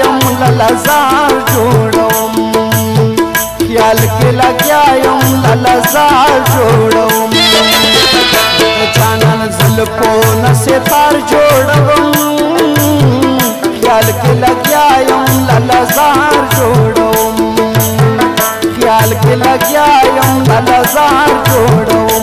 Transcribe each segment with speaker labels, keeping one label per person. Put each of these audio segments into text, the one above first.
Speaker 1: یم للزار جوړوم خیال کې لګیا یم للزار جوړوم جانان زلفو نه ستار جوړوم خیال کې لګیا یم للزار جوړوم خیال کې لګیا یم للزار جوړوم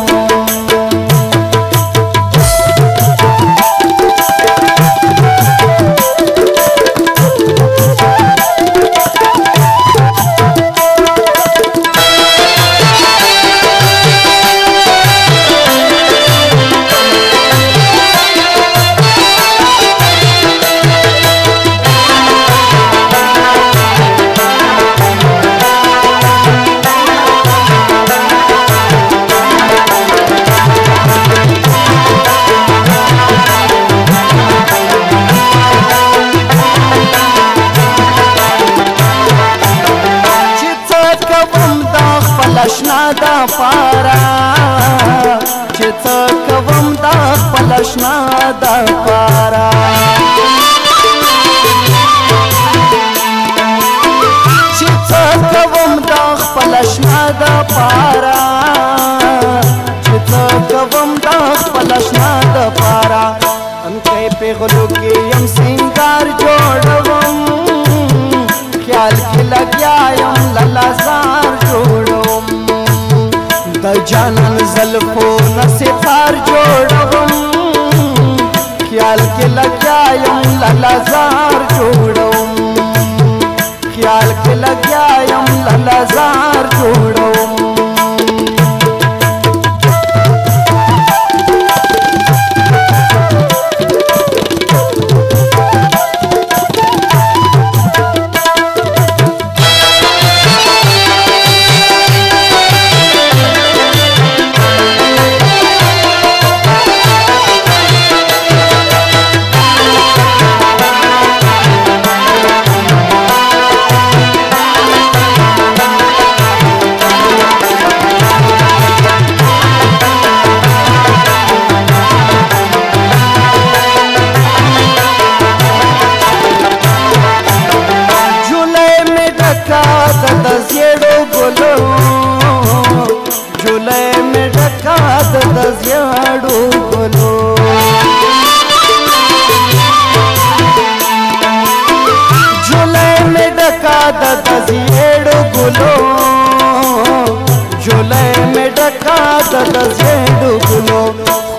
Speaker 1: اشنا دا پارا چې څه کوم دا خپل اشنا دا پارا چې څه کوم دا خپل اشنا دا پارا چې څه کوم دا خپل اشنا دا پارا انکې پیغلو کې یم سنگار جوړوم خیال کې لګیا یم للزار جوړوم د جانان زلفو نه ستار جوړوم خیال کې لګیا یم للزار جوړوم خیال کې لګیا یم للزار جوړوم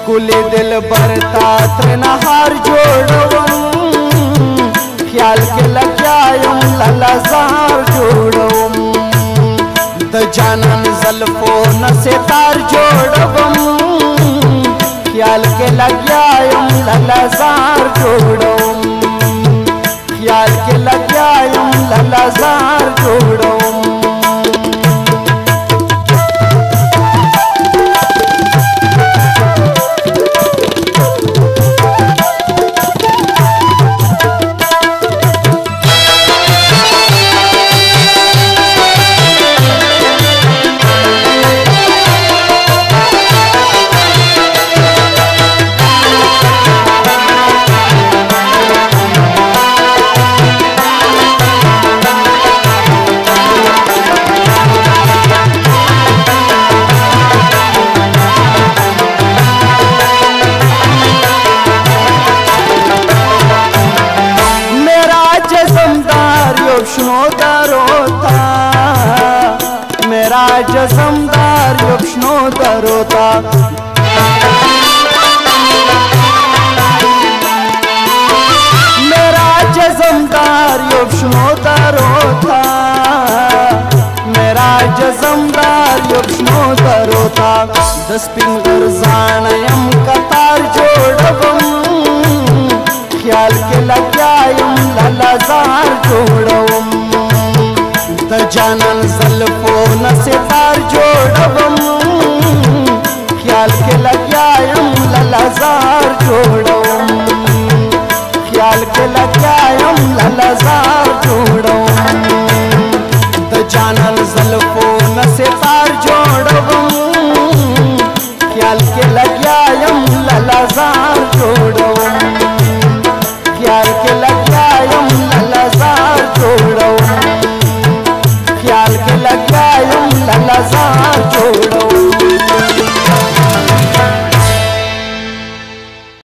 Speaker 1: कुले दिल बरता त्रिनहार जोड़वम ख्याल के लग्या यम ललजार जोड़वम द जानन ज़ल्फ़ो न सितार जोड़वम ख्याल के लग्या यम ललजार जोड़वम ख्याल के लग्या यम ललजार जोड़वम मेरा जज़मदार युष्णो दरोता मेरा जज़मदार युष्णो दरोता मेरा जज़मदार युष्णो दरोता दस पिंगर ज़ानयम कतार जोड़वम ख्याल के लग्या यम ललजार जोड़वम द जानन ज़ल्फ़ो न सितार जोड़वम ख्याल के लग्या यम ललजार जोड़वम ख्याल के लग्या यम ललजार जोड़वम द जानन ज़ल्फ़ो न सितार जोड़वम ख्याल के लग्या यम ललजार जोड़वम